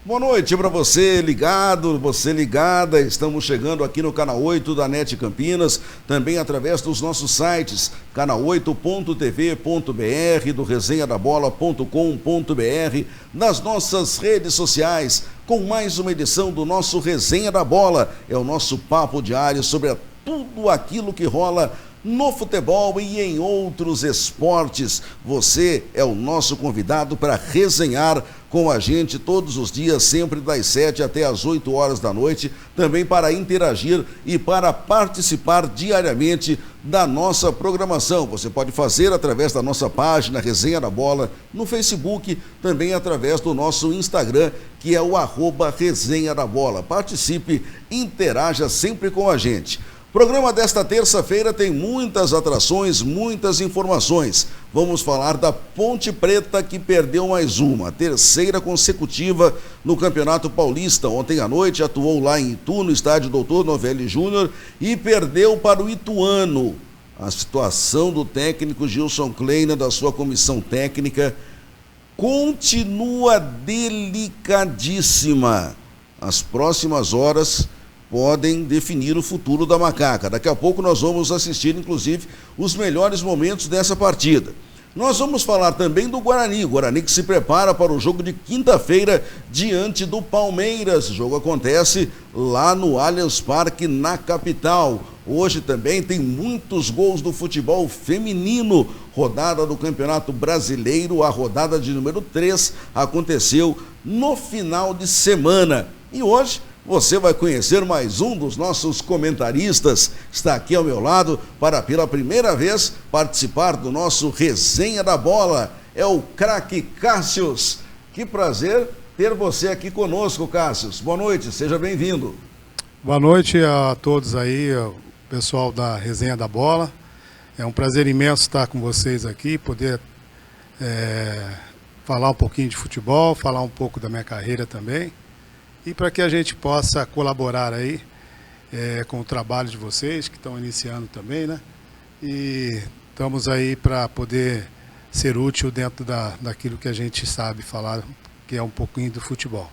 Boa noite para você ligado, você ligada. Estamos chegando aqui no Canal 8 da NET Campinas, também através dos nossos sites, canal8.tv.br, do resenhadabola.com.br, nas nossas redes sociais, com mais uma edição do nosso Resenha da Bola. É o nosso papo diário sobre tudo aquilo que rola no futebol e em outros esportes. Você é o nosso convidado para resenhar com a gente todos os dias, sempre das 7 até as 8 horas da noite, também para interagir e para participar diariamente da nossa programação. Você pode fazer através da nossa página Resenha da Bola no Facebook, também através do nosso Instagram, que é o @Resenha da Bola. Participe, interaja sempre com a gente. O programa desta terça-feira tem muitas atrações, muitas informações. Vamos falar da Ponte Preta, que perdeu mais uma, terceira consecutiva no Campeonato Paulista. Ontem à noite atuou lá em Itu, no estádio Doutor Novelli Júnior, e perdeu para o Ituano. A situação do técnico Gilson Kleina, da sua comissão técnica, continua delicadíssima. As próximas horas podem definir o futuro da Macaca. Daqui a pouco nós vamos assistir, inclusive, os melhores momentos dessa partida. Nós vamos falar também do Guarani. O Guarani que se prepara para o jogo de quinta-feira diante do Palmeiras. O jogo acontece lá no Allianz Parque, na capital. Hoje também tem muitos gols do futebol feminino. Rodada do Campeonato Brasileiro, a rodada de número 3, aconteceu no final de semana. E hoje você vai conhecer mais um dos nossos comentaristas. Está aqui ao meu lado para, pela primeira vez, participar do nosso Resenha da Bola. É o craque Cássius. Que prazer ter você aqui conosco, Cássius. Boa noite, seja bem-vindo. Boa noite a todos aí, o pessoal da Resenha da Bola. É um prazer imenso estar com vocês aqui, poder falar um pouquinho de futebol, falar um pouco da minha carreira também. E para que a gente possa colaborar aí com o trabalho de vocês, que estão iniciando também, né? E estamos aí para poder ser útil dentro daquilo que a gente sabe falar, que é um pouquinho do futebol.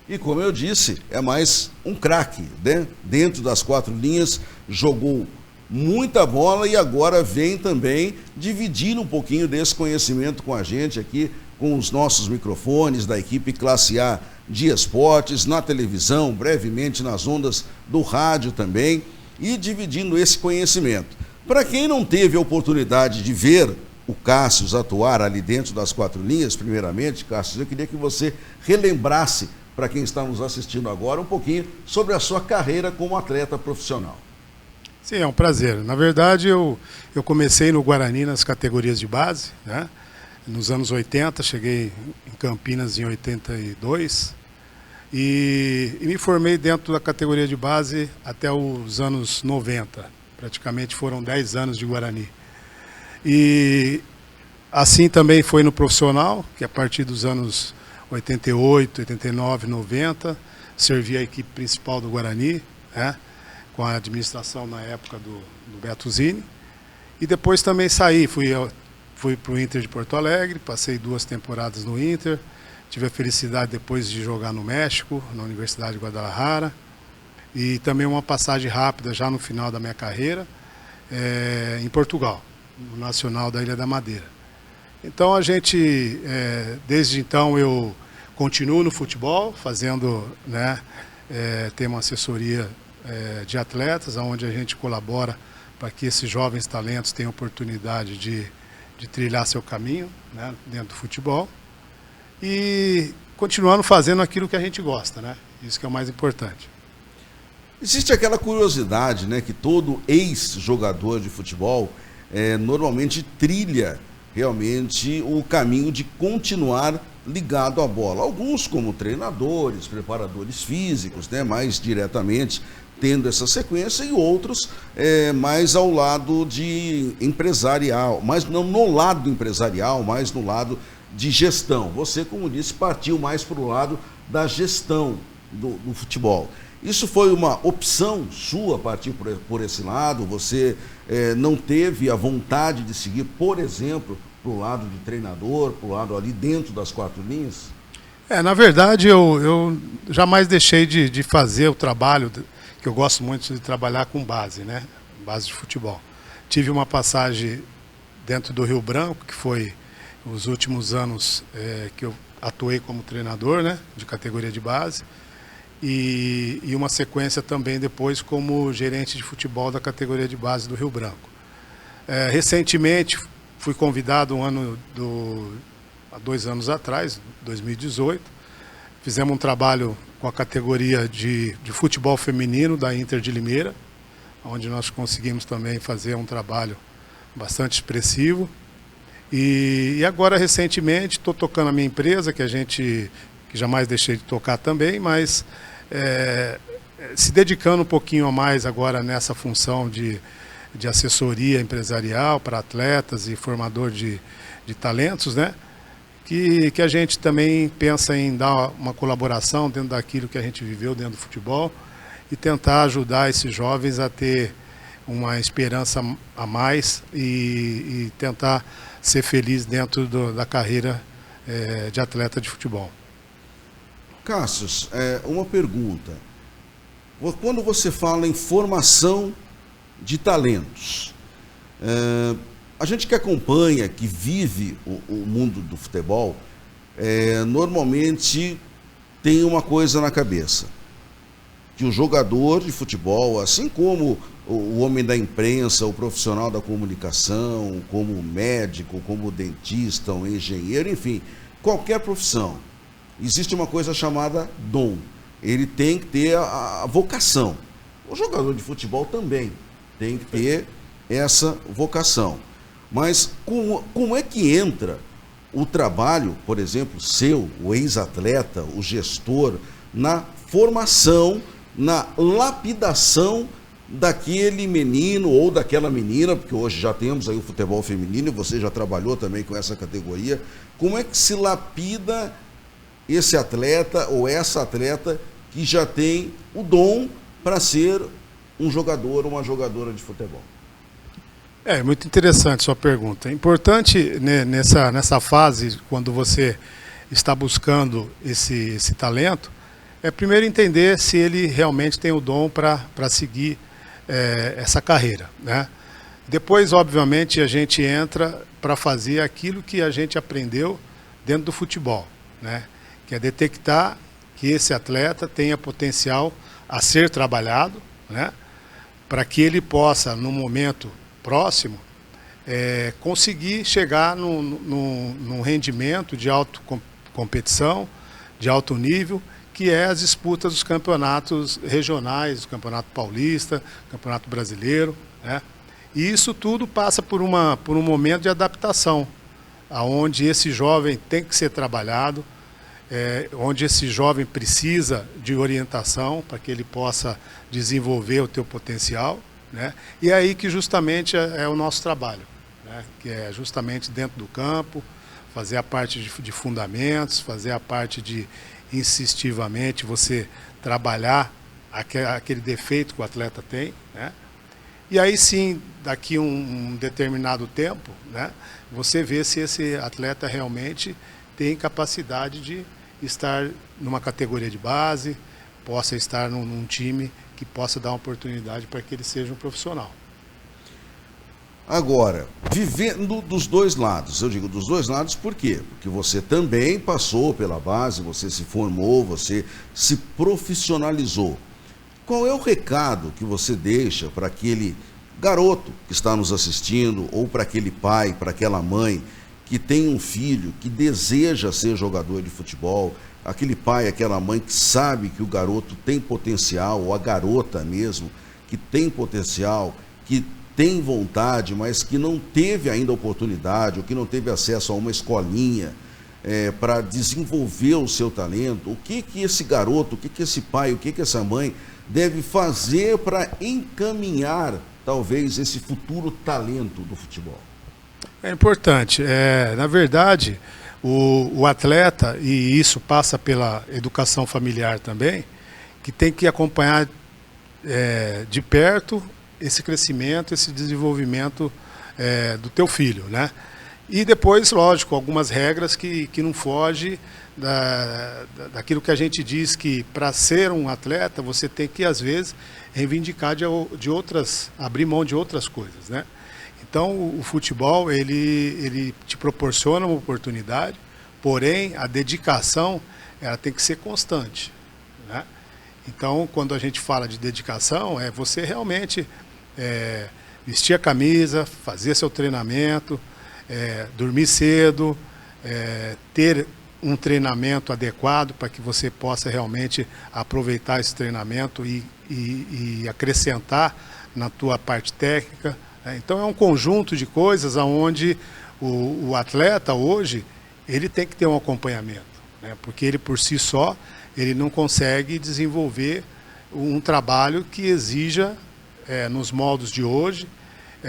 E como eu disse, é mais um craque, né? Dentro das quatro linhas, jogou muita bola e agora vem também dividir um pouquinho desse conhecimento com a gente aqui, com os nossos microfones da equipe Classe A de Esportes, na televisão, brevemente nas ondas do rádio também, e dividindo esse conhecimento. Para quem não teve a oportunidade de ver o Cássius atuar ali dentro das quatro linhas, primeiramente, Cássius, eu queria que você relembrasse, para quem está nos assistindo agora, um pouquinho sobre a sua carreira como atleta profissional. Sim, é um prazer. Na verdade, eu comecei no Guarani nas categorias de base, né? Nos anos 80, cheguei em Campinas em 82 e me formei dentro da categoria de base até os anos 90. Praticamente foram 10 anos de Guarani. E assim também foi no profissional, que a partir dos anos 88, 89, 90, servi a equipe principal do Guarani, né, com a administração na época do Beto Zini. E depois também saí, fui para o Inter de Porto Alegre, passei 2 temporadas no Inter, tive a felicidade depois de jogar no México, na Universidade de Guadalajara, e também uma passagem rápida já no final da minha carreira, em Portugal, no Nacional da Ilha da Madeira. Então desde então eu continuo no futebol, fazendo, né, tem uma assessoria de atletas, onde a gente colabora para que esses jovens talentos tenham oportunidade de trilhar seu caminho, né, dentro do futebol, e continuando fazendo aquilo que a gente gosta, né? Isso que é o mais importante. Existe aquela curiosidade, né, que todo ex-jogador de futebol normalmente trilha realmente o caminho de continuar ligado à bola. Alguns como treinadores, preparadores físicos, né, mais diretamente tendo essa sequência, e outros mais ao lado de empresarial, mas não no lado empresarial, mas no lado de gestão. Você, como disse, partiu mais para o lado da gestão do futebol. Isso foi uma opção sua a partir por esse lado? Você não teve a vontade de seguir, por exemplo, para o lado de treinador, para o lado ali dentro das quatro linhas? Na verdade, eu jamais deixei de fazer o trabalho, que eu gosto muito de trabalhar com base, né? Base de futebol. Tive uma passagem dentro do Rio Branco, que foi os últimos anos que eu atuei como treinador, né? De categoria de base. E uma sequência também depois como gerente de futebol da categoria de base do Rio Branco. Recentemente fui convidado há 2 anos atrás, 2018, fizemos um trabalho com a categoria de futebol feminino da Inter de Limeira, onde nós conseguimos também fazer um trabalho bastante expressivo. E agora recentemente estou tocando a minha empresa, que jamais deixei de tocar também, mas se dedicando um pouquinho a mais agora nessa função de assessoria empresarial para atletas e formador de talentos, né? Que a gente também pensa em dar uma colaboração dentro daquilo que a gente viveu dentro do futebol e tentar ajudar esses jovens a ter uma esperança a mais e tentar ser feliz dentro da carreira de atleta de futebol. Cássio, uma pergunta. Quando você fala em formação de talentos, a gente que acompanha, que vive o mundo do futebol, normalmente tem uma coisa na cabeça, que o jogador de futebol, assim como o homem da imprensa, o profissional da comunicação, como o médico, como o dentista, o engenheiro, enfim, qualquer profissão, existe uma coisa chamada dom. Ele tem que ter a vocação. O jogador de futebol também tem que ter essa vocação. Mas como é que entra o trabalho, por exemplo, seu, o ex-atleta, o gestor, na formação, na lapidação daquele menino ou daquela menina, porque hoje já temos aí o futebol feminino, e você já trabalhou também com essa categoria. Como é que se lapida esse atleta ou essa atleta que já tem o dom para ser um jogador ou uma jogadora de futebol? Muito interessante sua pergunta. É importante, né, nessa fase, quando você está buscando esse talento, primeiro entender se ele realmente tem o dom para seguir essa carreira, né? Depois, obviamente, a gente entra para fazer aquilo que a gente aprendeu dentro do futebol, né? Que é detectar que esse atleta tenha potencial a ser trabalhado, né? Para que ele possa, no momento próximo, conseguir chegar num rendimento de alta competição, de alto nível, que é as disputas dos campeonatos regionais, o Campeonato Paulista, Campeonato Brasileiro, né? E isso tudo passa por um momento de adaptação, onde esse jovem tem que ser trabalhado, onde esse jovem precisa de orientação para que ele possa desenvolver o teu potencial, né? E é aí que justamente é o nosso trabalho, né? Que é justamente dentro do campo, fazer a parte de fundamentos, fazer a parte de insistivamente você trabalhar aquele defeito que o atleta tem, né? E aí sim, daqui um determinado tempo, né, você vê se esse atleta realmente tem capacidade de estar numa categoria de base, possa estar num time que possa dar uma oportunidade para que ele seja um profissional. Agora, vivendo dos dois lados, eu digo dos dois lados por quê? Porque você também passou pela base, você se formou, você se profissionalizou. Qual é o recado que você deixa para aquele garoto que está nos assistindo, ou para aquele pai, para aquela mãe que tem um filho que deseja ser jogador de futebol, aquele pai, aquela mãe que sabe que o garoto tem potencial, ou a garota mesmo, que tem potencial, que tem vontade, mas que não teve ainda oportunidade, ou que não teve acesso a uma escolinha para desenvolver o seu talento? O que esse garoto, o que esse pai, o que essa mãe deve fazer para encaminhar, talvez, esse futuro talento do futebol? É importante. Na verdade, o atleta, e isso passa pela educação familiar também, que tem que acompanhar de perto esse crescimento, esse desenvolvimento do teu filho, né? E depois, lógico, algumas regras que não fogem daquilo que a gente diz que para ser um atleta você tem que, às vezes, reivindicar de outras, abrir mão de outras coisas, né? Então, o futebol, ele te proporciona uma oportunidade, porém, a dedicação, ela tem que ser constante, né? Então, quando a gente fala de dedicação, é você realmente vestir a camisa, fazer seu treinamento, dormir cedo, ter um treinamento adequado para que você possa realmente aproveitar esse treinamento e acrescentar na tua parte técnica. Então é um conjunto de coisas onde o atleta hoje ele tem que ter um acompanhamento, né? Porque ele por si só ele não consegue desenvolver um trabalho que exija nos moldes de hoje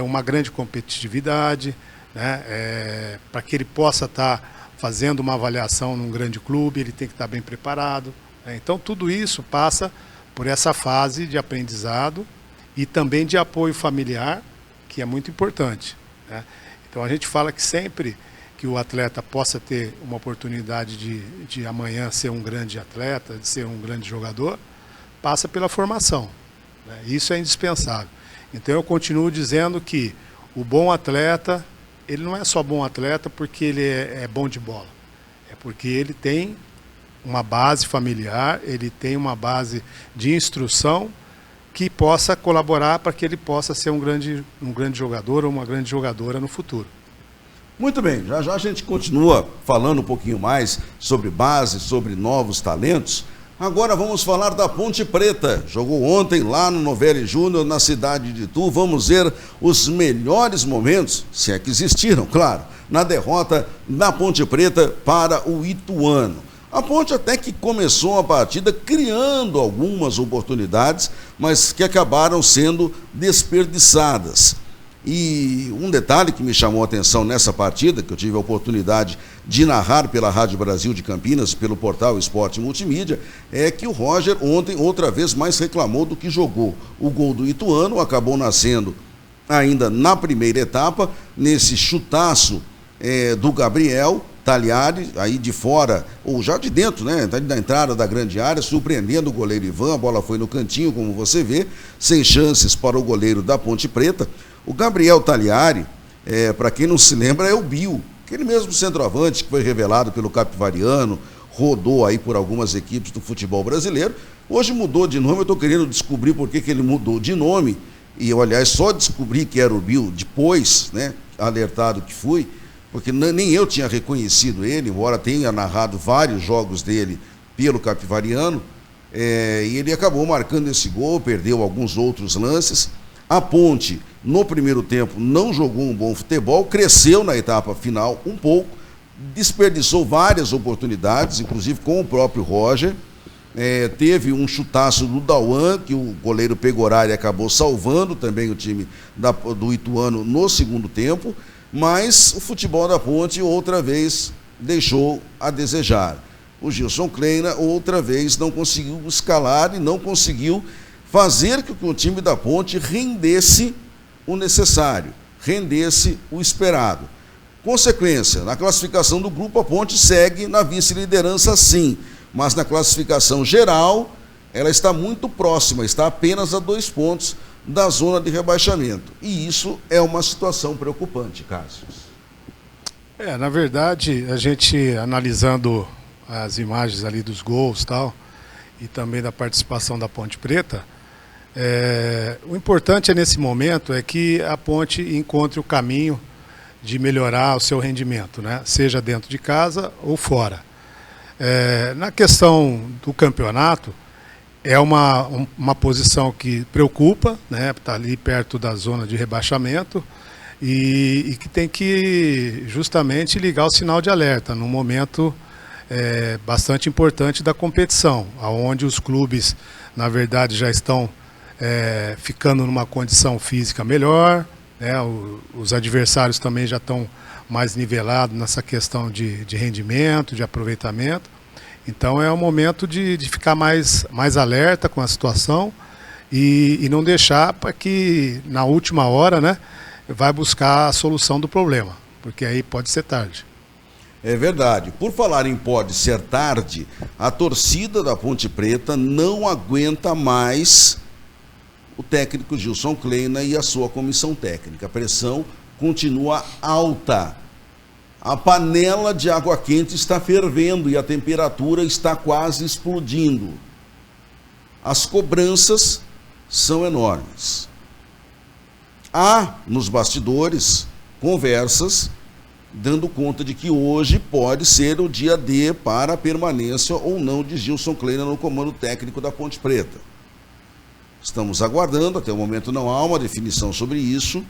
uma grande competitividade, né? Para que ele possa estar fazendo uma avaliação num grande clube, ele tem que estar bem preparado, né? Então tudo isso passa por essa fase de aprendizado e também de apoio familiar, que é muito importante, né? Então a gente fala que sempre que o atleta possa ter uma oportunidade de amanhã ser um grande atleta, de ser um grande jogador, passa pela formação, né? Isso é indispensável. Então eu continuo dizendo que o bom atleta, ele não é só bom atleta porque ele é bom de bola, é porque ele tem uma base familiar, ele tem uma base de instrução que possa colaborar para que ele possa ser um grande jogador ou uma grande jogadora no futuro. Muito bem, já já a gente continua falando um pouquinho mais sobre base, sobre novos talentos. Agora vamos falar da Ponte Preta. Jogou ontem lá no Novelli Júnior, na cidade de Itu. Vamos ver os melhores momentos, se é que existiram, claro, na derrota da Ponte Preta para o Ituano. A Ponte até que começou a partida criando algumas oportunidades, mas que acabaram sendo desperdiçadas. E um detalhe que me chamou a atenção nessa partida, que eu tive a oportunidade de narrar pela Rádio Brasil de Campinas, pelo portal Esporte Multimídia, é que o Roger ontem outra vez mais reclamou do que jogou. O gol do Ituano acabou nascendo ainda na primeira etapa, nesse chutaço do Gabriel Tagliari, aí de fora, ou já de dentro, né, da entrada da grande área, surpreendendo o goleiro Ivan. A bola foi no cantinho, como você vê, sem chances para o goleiro da Ponte Preta. O Gabriel Tagliari, para quem não se lembra, é o Bill, aquele mesmo centroavante que foi revelado pelo Capivariano, rodou aí por algumas equipes do futebol brasileiro. Hoje mudou de nome, eu estou querendo descobrir por que ele mudou de nome, e eu, aliás, só descobri que era o Bill depois, né, alertado que fui, porque nem eu tinha reconhecido ele, embora tenha narrado vários jogos dele pelo Capivariano, e ele acabou marcando esse gol, perdeu alguns outros lances. A Ponte, no primeiro tempo, não jogou um bom futebol, cresceu na etapa final um pouco, desperdiçou várias oportunidades, inclusive com o próprio Roger. Teve um chutaço do Dauan, que o goleiro Pegorari acabou salvando também o time do Ituano no segundo tempo, mas o futebol da Ponte outra vez deixou a desejar. O Gilson Kleina outra vez não conseguiu escalar e não conseguiu fazer com que o time da Ponte rendesse o necessário, rendesse o esperado. Consequência, na classificação do grupo, a Ponte segue na vice-liderança sim, mas na classificação geral, ela está muito próxima, está apenas a 2 pontos da zona de rebaixamento. E isso é uma situação preocupante, Cássio. Na verdade, a gente analisando as imagens ali dos gols e também da participação da Ponte Preta, o importante nesse momento é que a Ponte encontre o caminho de melhorar o seu rendimento, né? Seja dentro de casa ou fora. Na questão do campeonato, é uma posição que preocupa, né? Está ali perto da zona de rebaixamento e que tem que justamente ligar o sinal de alerta num momento bastante importante da competição, onde os clubes, na verdade, já estão ficando numa condição física melhor, né? Os adversários também já estão mais nivelados nessa questão de rendimento, de aproveitamento. Então é um momento de ficar mais alerta com a situação e não deixar para que na última hora, né, vai buscar a solução do problema, porque aí pode ser tarde. É verdade. Por falar em pode ser tarde, a torcida da Ponte Preta não aguenta mais o técnico Gilson Kleina e a sua comissão técnica. A pressão continua alta. A panela de água quente está fervendo e a temperatura está quase explodindo. As cobranças são enormes. Há nos bastidores conversas dando conta de que hoje pode ser o dia D para a permanência ou não de Gilson Kleina no comando técnico da Ponte Preta. Estamos aguardando, até o momento não há uma definição sobre isso.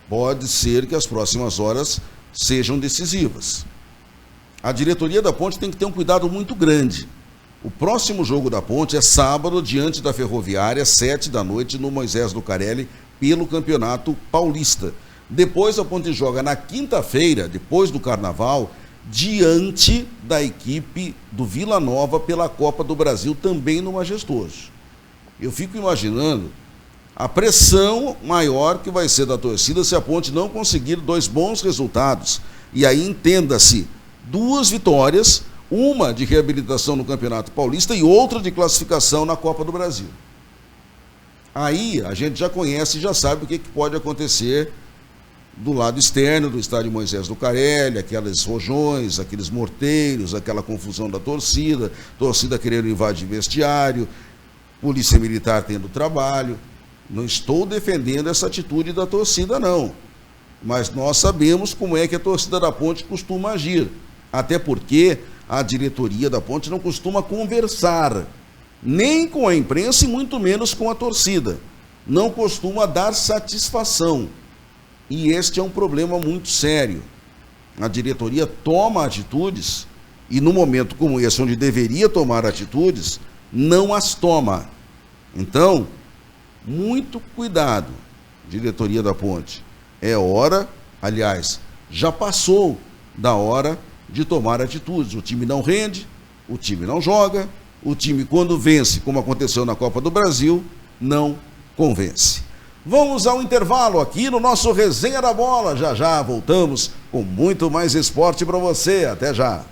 Pode ser que as próximas horas sejam decisivas. A diretoria da Ponte tem que ter um cuidado muito grande. O próximo jogo da Ponte é sábado, diante da Ferroviária, 19h, no Moisés Lucarelli, pelo Campeonato Paulista. Depois a Ponte joga na quinta-feira, depois do Carnaval, diante da equipe do Vila Nova pela Copa do Brasil, também no Majestoso. Eu fico imaginando a pressão maior que vai ser da torcida se a Ponte não conseguir 2 bons resultados. E aí entenda-se, 2 vitórias, uma de reabilitação no Campeonato Paulista e outra de classificação na Copa do Brasil. Aí a gente já conhece e já sabe o que pode acontecer do lado externo do estádio Moisés Lucarelli, aquelas rojões, aqueles morteiros, aquela confusão da torcida querendo invadir vestiário, polícia militar tendo trabalho. Não estou defendendo essa atitude da torcida, não. Mas nós sabemos como é que a torcida da Ponte costuma agir. Até porque a diretoria da Ponte não costuma conversar, nem com a imprensa e muito menos com a torcida. Não costuma dar satisfação. E este é um problema muito sério. A diretoria toma atitudes e no momento como esse, onde deveria tomar atitudes, não as toma. Então, muito cuidado, diretoria da Ponte. É hora, aliás, já passou da hora de tomar atitudes. O time não rende, o time não joga, o time quando vence, como aconteceu na Copa do Brasil, não convence. Vamos ao intervalo aqui no nosso Resenha da Bola. Já já voltamos com muito mais esporte para você. Até já.